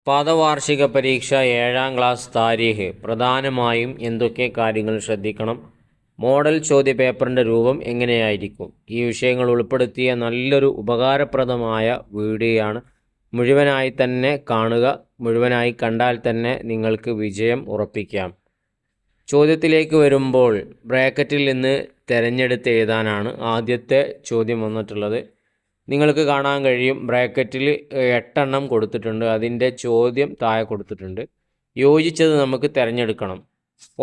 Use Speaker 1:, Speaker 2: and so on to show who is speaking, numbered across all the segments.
Speaker 1: പാദവാർഷിക പരീക്ഷ 7ാം ക്ലാസ് താരീഖ് പ്രധാനമായും എന്തൊക്കെ കാര്യങ്ങൾ ശ്രദ്ധിക്കണം, മോഡൽ ചോദ്യപേപ്പറിൻ്റെ രൂപം എങ്ങനെയായിരിക്കും, ഈ വിഷയങ്ങൾ ഉൾപ്പെടുത്തിയ നല്ലൊരു ഉപകാരപ്രദമായ വീഡിയോയാണ്. മുഴുവനായി തന്നെ കാണുക. മുഴുവനായി കണ്ടാൽ തന്നെ നിങ്ങൾക്ക് വിജയം ഉറപ്പിക്കാം. ചോദ്യത്തിലേക്ക് വരുമ്പോൾ ബ്രാക്കറ്റിൽ നിന്ന് തിരഞ്ഞെടുത്ത് എഴുതാനാണ് ആദ്യത്തെ ചോദ്യം വന്നിട്ടുള്ളത്. നിങ്ങൾക്ക് കാണാൻ കഴിയും, ബ്രാക്കറ്റിൽ 8 എണ്ണം കൊടുത്തിട്ടുണ്ട്. അതിൻ്റെ ചോദ്യം താഴെ കൊടുത്തിട്ടുണ്ട്. യോജിച്ചത് നമുക്ക് തിരഞ്ഞെടുക്കണം.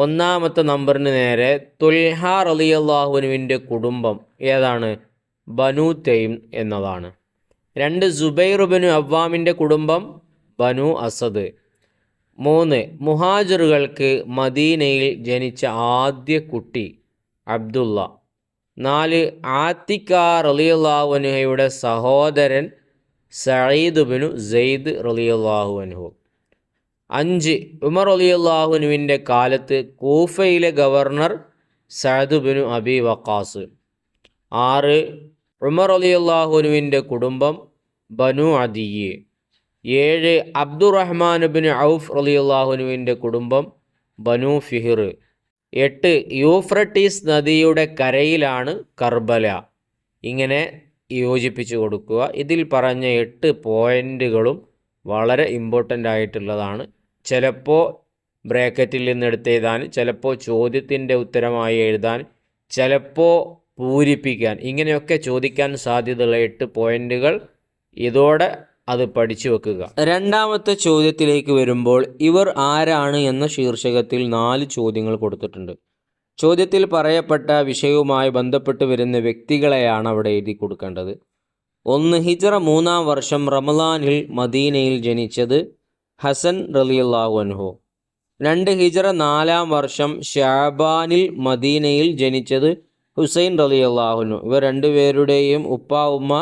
Speaker 1: ഒന്നാമത്തെ നമ്പറിന് നേരെ തുൽഹ റളിയല്ലാഹുവിൻ്റെ കുടുംബം ഏതാണ്? ബനു തൈം എന്നതാണ്. 2 സുബൈർ ബിനു അവ്വാമിൻ്റെ കുടുംബം ബനു അസദ്. 3 മുഹാജിറുകൾക്ക് മദീനയിൽ ജനിച്ച ആദ്യ കുട്ടി അബ്ദുള്ള. 4 ആത്തിക്ക റളിയല്ലാഹു അൻഹയുടെ സഹോദരൻ സഈദ് ബിനു സെയ്ദ് റളിയല്ലാഹു അൻഹു. 5 ഉമർ റളിയല്ലാഹു അൻഹുവിൻ്റെ കാലത്ത് കൂഫയിലെ ഗവർണർ സഅദ് ബിനു അബി വഖാസ്. 6 ഉമർ റളിയല്ലാഹു അൻഹുവിൻ്റെ കുടുംബം ബനു അദിയ്. 7 അബ്ദുറഹ്മാൻ ബിൻ ഔഫ് റളിയല്ലാഹു അൻഹുവിൻ്റെ കുടുംബം ബനു ഫിഹിർ. 8 യൂഫ്രട്ടീസ് നദിയുടെ കരയിലാണ് കർബല. ഇങ്ങനെ യോജിപ്പിച്ച് കൊടുക്കുക. ഇതിൽ പറഞ്ഞ 8 പോയിൻ്റുകളും വളരെ ഇമ്പോർട്ടൻ്റ് ആയിട്ടുള്ളതാണ്. ചിലപ്പോൾ ബ്രാക്കറ്റിൽ നിന്ന് എടുത്തെഴുതാൻ, ചിലപ്പോൾ ചോദ്യത്തിൻ്റെ ഉത്തരമായി എഴുതാൻ, ചിലപ്പോൾ പൂരിപ്പിക്കാൻ, ഇങ്ങനെയൊക്കെ ചോദിക്കാൻ സാധ്യതയുള്ള 8 പോയിൻ്റുകൾ ഇതോടെ അത് പഠിച്ചു വെക്കുക. രണ്ടാമത്തെ ചോദ്യത്തിലേക്ക് വരുമ്പോൾ ഇവർ ആരാണ് എന്ന ശീർഷകത്തിൽ 4 ചോദ്യങ്ങൾ കൊടുത്തിട്ടുണ്ട്. ചോദ്യത്തിൽ പറയപ്പെട്ട വിഷയവുമായി ബന്ധപ്പെട്ട് വരുന്ന വ്യക്തികളെയാണ് അവിടെ എഴുതി കൊടുക്കേണ്ടത്. 1 ഹിജ്റ 3-ാം വർഷം റമളാനിൽ മദീനയിൽ ജനിച്ചത് ഹസൻ റളിയല്ലാഹു അൻഹു. 2 ഹിജ്റ 4-ാം വർഷം ഷഅബാനിൽ മദീനയിൽ ജനിച്ചത് ഹുസൈൻ റളിയല്ലാഹു അൻഹു. ഇവർ രണ്ടുപേരുടെയും ഉപ്പ ഉമ്മ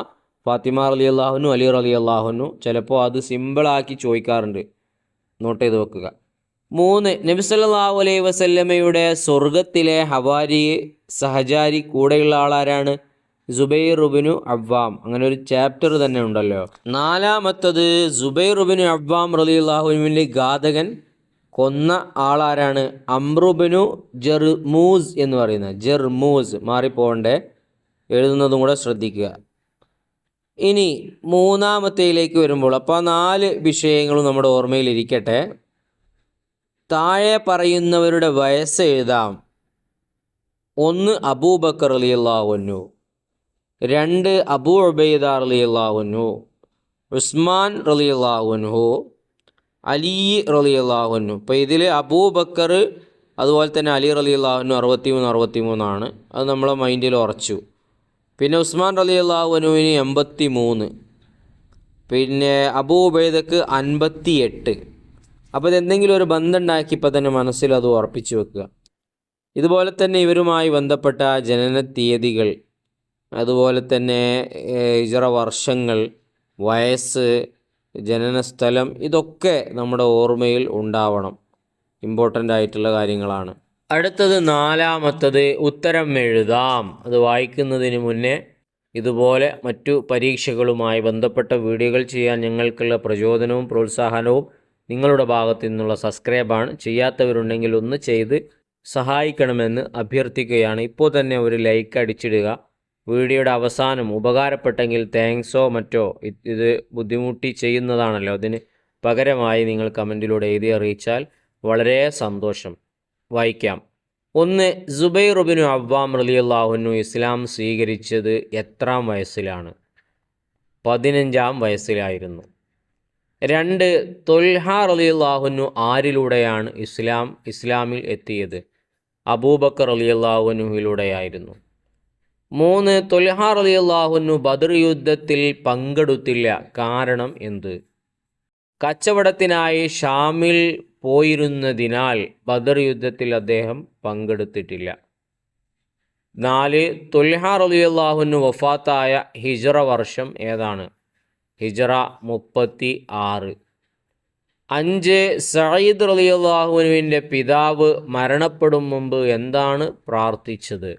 Speaker 1: ഫാത്തിമ റളിയല്ലാഹു അൻഹു, അലി റളിയല്ലാഹു അൻഹു. ചിലപ്പോൾ അത് സിമ്പിളാക്കി ചോദിക്കാറുണ്ട്, നോട്ട് ചെയ്ത് വെക്കുക. 3 നബി സല്ലല്ലാഹു അലൈഹി വസല്ലമയുടെ സ്വർഗത്തിലെ ഹവാരി സഹചാരി കൂടെയുള്ള ആളാരാണ്? സുബൈർ ഇബ്നു അവ്വാം. അങ്ങനെ ഒരു ചാപ്റ്റർ തന്നെ ഉണ്ടല്ലോ. 4-മത്തത് സുബൈർ ഇബ്നു അവ്വാം റളിയല്ലാഹു അൻഹുവിൻ്റെ ഘാതകൻ കൊന്ന ആളാരാണ്? അംറു ഇബ്നു ജർമൂസ് എന്ന് പറയുന്നത്. ജർമൂസ് മാറിപ്പോകണ്ടേ, എഴുതുന്നതും കൂടെ ശ്രദ്ധിക്കുക. ഇനി 3-മത്തേലേക്ക് വരുമ്പോൾ, അപ്പോൾ 4 വിഷയങ്ങളും നമ്മുടെ ഓർമ്മയിലിരിക്കട്ടെ. താഴെ പറയുന്നവരുടെ വയസ്സ് എഴുതാം. 1 അബൂബക്കർ റളിയല്ലാഹു അൻഹു. 2 അബൂ ഉബൈദ റളിയല്ലാഹു അൻഹു. ഉസ്മാൻ റളിയല്ലാഹു അൻഹു. അലി റളിയല്ലാഹു അൻഹു. ഇപ്പോൾ ഇതിൽ അബൂബക്കർ അതുപോലെ തന്നെ അലി റളിയല്ലാഹു അൻഹു 63 ആണ്. അത് നമ്മളെ മൈൻഡിൽ ഉറച്ചു. പിന്നെ ഉസ്മാൻ റളിയല്ലാഹു അൻഹുവിന് 83, പിന്നെ അബൂ ഉബൈദക്ക് 58. അപ്പോൾ ഇതെന്തെങ്കിലും ഒരു ബന്ധം ഉണ്ടാക്കി ഇപ്പോൾ തന്നെ മനസ്സിൽ അത് ഉറപ്പിച്ചു വെക്കുക. ഇതുപോലെ തന്നെ ഇവരുമായി ബന്ധപ്പെട്ട ജനന തീയതികൾ, അതുപോലെ തന്നെ ഹിജ്റ വർഷങ്ങൾ, വയസ്സ്, ജനനസ്ഥലം, ഇതൊക്കെ നമ്മുടെ ഓർമ്മയിൽ ഉണ്ടാവണം. ഇമ്പോർട്ടൻ്റ് ആയിട്ടുള്ള കാര്യങ്ങളാണ്. അടുത്തത് 4-മത്തത് ഉത്തരം എഴുതാം. അത് വായിക്കുന്നതിന് മുന്നേ ഇതുപോലെ മറ്റു പരീക്ഷകളുമായി ബന്ധപ്പെട്ട വീഡിയോകൾ ചെയ്യാൻ ഞങ്ങൾക്കുള്ള പ്രചോദനവും പ്രോത്സാഹനവും നിങ്ങളുടെ ഭാഗത്തു നിന്നുള്ള സബ്സ്ക്രൈബാണ്. ചെയ്യാത്തവരുണ്ടെങ്കിൽ ഒന്ന് ചെയ്ത് സഹായിക്കണമെന്ന് അഭ്യർത്ഥിക്കുകയാണ്. ഇപ്പോൾ തന്നെ ഒരു ലൈക്ക് അടിച്ചിടുക. വീഡിയോയുടെ അവസാനം ഉപകാരപ്പെട്ടെങ്കിൽ താങ്ക്സോ മറ്റോ, ഇത് ബുദ്ധിമുട്ടി ചെയ്യുന്നതാണല്ലോ, അതിന് പകരമായി നിങ്ങൾ കമൻറ്റിലൂടെ എഴുതി അറിയിച്ചാൽ വളരെ സന്തോഷം. വായിക്കാം. 1 സുബൈർ ഇബ്നു അവ്വാം റളിയല്ലാഹു അൻഹു ഇസ്ലാം സ്വീകരിച്ചത് എത്രാം വയസ്സിലാണ്? 15-ാം വയസ്സിലായിരുന്നു. 2 തുൽഹ റളിയല്ലാഹു അൻഹു ആരിലൂടെയാണ് ഇസ്ലാമിൽ എത്തിയത്? അബൂബക്കർ റളിയല്ലാഹു അൻഹുവിലൂടെയായിരുന്നു. 3 തുൽഹ റളിയല്ലാഹു അൻഹു ബദർ യുദ്ധത്തിൽ പങ്കെടുത്തില്ല. കാരണം എന്ത്? കച്ചവടത്തിനായി ഷാമിൽ പോയിരുന്നതിനാൽ ബദർ യുദ്ധത്തിൽ അദ്ദേഹം പങ്കെടുത്തിട്ടില്ല. 4 തുൽഹ റളിയല്ലാഹു അൻഹു വഫാത്തായ ഹിജ്റ വർഷം ഏതാണ്? ഹിജ്റ 36. 5 സഈദ് റളിയല്ലാഹു അൻഹുവിൻ്റെ പിതാവ് മരണപ്പെടും മുമ്പ് എന്താണ് പ്രാർത്ഥിച്ചത്?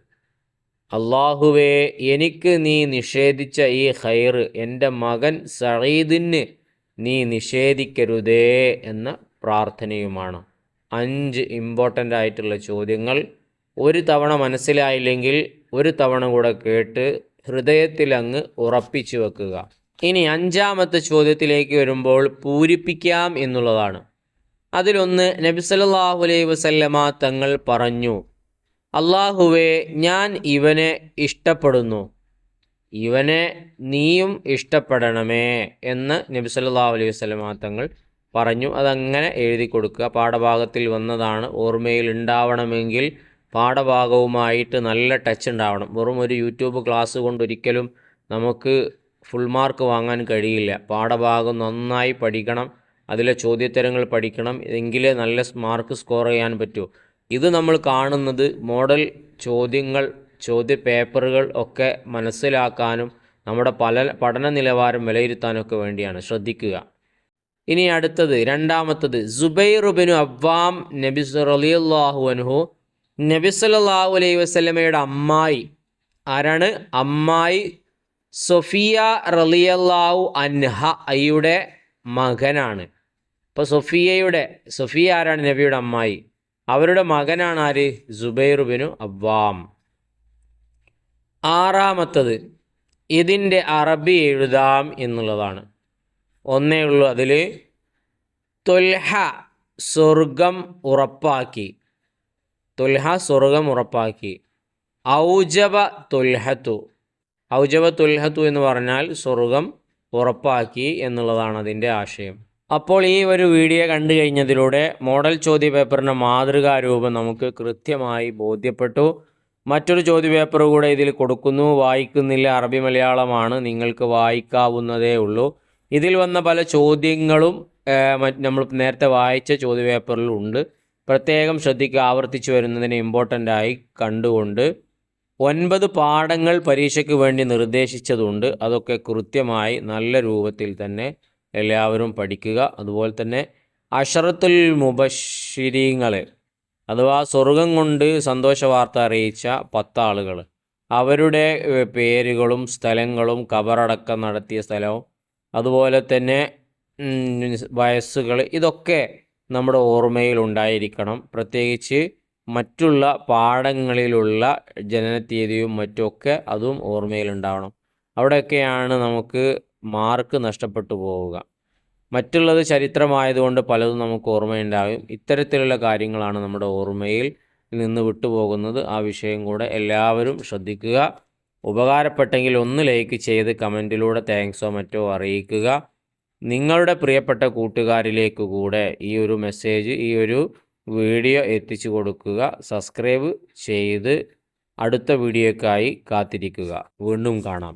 Speaker 1: അല്ലാഹുവേ, എനിക്ക് നീ നിഷേധിച്ച ഈ ഖൈർ എൻ്റെ മകൻ സഈദിന് നീ നിഷേധിക്കരുതേ എന്ന പ്രാർത്ഥനയുമാണ്. 5 ഇമ്പോർട്ടൻ്റ് ആയിട്ടുള്ള ചോദ്യങ്ങൾ ഒരു തവണ മനസ്സിലായില്ലെങ്കിൽ ഒരു തവണ കൂടെ കേട്ട് ഹൃദയത്തിൽ അങ്ങ് ഉറപ്പിച്ചു വെക്കുക. ഇനി 5ാമത്തെ ചോദ്യത്തിലേക്ക് വരുമ്പോൾ പൂരിപ്പിക്കാം എന്നുള്ളതാണ്. അതിലൊന്ന്, നബി സല്ലല്ലാഹു അലൈഹി വസല്ലമ തങ്ങൾ പറഞ്ഞു, അല്ലാഹുവേ, ഞാൻ ഇവനെ ഇഷ്ടപ്പെടുന്നു, ഇവനെ നീയും ഇഷ്ടപ്പെടണമേ എന്ന് നബി സല്ലല്ലാഹു അലൈഹി വസല്ലമ തങ്ങൾ പറഞ്ഞു. അതങ്ങനെ എഴുതി കൊടുക്കുക. പാഠഭാഗത്തിൽ വന്നതാണ്. ഓർമ്മയിൽ ഉണ്ടാവണമെങ്കിൽ പാഠഭാഗവുമായിട്ട് നല്ല ടച്ച് ഉണ്ടാവണം. വെറും ഒരു യൂട്യൂബ് ക്ലാസ് കൊണ്ടൊരിക്കലും നമുക്ക് ഫുൾ മാർക്ക് വാങ്ങാൻ കഴിയില്ല. പാഠഭാഗം നന്നായി പഠിക്കണം, അതിലെ ചോദ്യോത്തരങ്ങൾ പഠിക്കണം, എങ്കിലേ നല്ല മാർക്ക് സ്കോർ ചെയ്യാൻ പറ്റൂ. ഇത് നമ്മൾ കാണുന്നത് മോഡൽ ചോദ്യങ്ങൾ, ചോദ്യ പേപ്പറുകൾ ഒക്കെ മനസ്സിലാക്കാനും നമ്മുടെ പഠന നിലവാരം വിലയിരുത്താനൊക്കെ വേണ്ടിയാണ്. ശ്രദ്ധിക്കുക. ഇനി അടുത്തത് 2ാമത്തത്, സുബൈർ ഇബ്നു അവ്വാം നബി റളിയല്ലാഹു അൻഹു നബി സല്ലല്ലാഹു അലൈഹി വസല്ലമയുടെ അമ്മായി. ആരാണ്? അമ്മായി സൊഫിയ റളിയല്ലാഹു അൻഹയുടെ മകനാണ്. ഇപ്പോൾ സൊഫിയ ആരാണ്? നബിയുടെ അമ്മായി. അവരുടെ മകനാണ് ആര്? സുബൈർ ഇബ്നു അവ്വാം. 6ാമത്തത്, ഇതിൻ്റെ അറബി എഴുതാം എന്നുള്ളതാണ്. ഒന്നേ ഉള്ളൂ അതിൽ. തുൽഹ സ്വർഗം ഉറപ്പാക്കി. തുൽഹ സ്വർഗം ഉറപ്പാക്കി. ഔജബ തുൽഹത്തു. ഔജബ തുൽഹത്തു എന്ന് പറഞ്ഞാൽ സ്വർഗം ഉറപ്പാക്കി എന്നുള്ളതാണ് അതിൻ്റെ ആശയം. അപ്പോൾ ഈ ഒരു വീഡിയോ കണ്ടു കഴിഞ്ഞതിലൂടെ മോഡൽ ചോദ്യ പേപ്പറിൻ്റെ മാതൃകാരൂപം നമുക്ക് കൃത്യമായി ബോധ്യപ്പെട്ടു. മറ്റൊരു ചോദ്യപേപ്പർ കൂടെ ഇതിൽ കൊടുക്കുന്നു. വായിക്കുന്നില്ല, അറബി മലയാളമാണ്, നിങ്ങൾക്ക് വായിക്കാവുന്നതേ ഉള്ളൂ. ഇതിൽ വന്ന പല ചോദ്യങ്ങളും നമ്മൾ നേരത്തെ വായിച്ച ചോദ്യപേപ്പറിലുണ്ട്. പ്രത്യേകം ശ്രദ്ധിക്കുക. ആവർത്തിച്ചു വരുന്നതിന് ഇമ്പോർട്ടൻ്റായി കണ്ടുകൊണ്ട് 9 പാഠങ്ങൾ പരീക്ഷയ്ക്ക് വേണ്ടി നിർദ്ദേശിച്ചതുണ്ട്. അതൊക്കെ കൃത്യമായി നല്ല രൂപത്തിൽ തന്നെ എല്ലാവരും പഠിക്കുക. അതുപോലെ തന്നെ അശറത്തുൽ മുബശ്ശിരീങ്ങൾ, അഥവാ സ്വർഗം കൊണ്ട് സന്തോഷ വാർത്ത അറിയിച്ച 10 ആളുകൾ, അവരുടെ പേരുകളും സ്ഥലങ്ങളും കബറടക്കം നടത്തിയ സ്ഥലവും അതുപോലെ തന്നെ വയസ്സുകൾ, ഇതൊക്കെ നമ്മുടെ ഓർമ്മയിൽ ഉണ്ടായിരിക്കണം. പ്രത്യേകിച്ച് മറ്റുള്ള പാഠങ്ങളിലുള്ള ജനനത്തീയതിയും മറ്റുമൊക്കെ അതും ഓർമ്മയിലുണ്ടാവണം. അവിടെയൊക്കെയാണ് നമുക്ക് മാർക്ക് നഷ്ടപ്പെട്ടു പോവുക. മറ്റുള്ളത് ചരിത്രമായതുകൊണ്ട് പലതും നമുക്ക് ഓർമ്മയുണ്ടാകും. ഇത്തരത്തിലുള്ള കാര്യങ്ങളാണ് നമ്മുടെ ഓർമ്മയിൽ നിന്ന് വിട്ടുപോകുന്നത്. ആ വിഷയം കൂടെ എല്ലാവരും ശ്രദ്ധിക്കുക. ഉപകാരപ്പെട്ടെങ്കിൽ ഒന്ന് ലൈക്ക് ചെയ്ത് കമൻറ്റിലൂടെ താങ്ക്സോ മറ്റോ അറിയിക്കുക. നിങ്ങളുടെ പ്രിയപ്പെട്ട കൂട്ടുകാരിലേക്ക് കൂടെ ഈ ഒരു മെസ്സേജ്, ഈ ഒരു വീഡിയോ എത്തിച്ചു കൊടുക്കുക. സബ്സ്ക്രൈബ് ചെയ്ത് അടുത്ത വീഡിയോയ്ക്കായി കാത്തിരിക്കുക. വീണ്ടും കാണാം.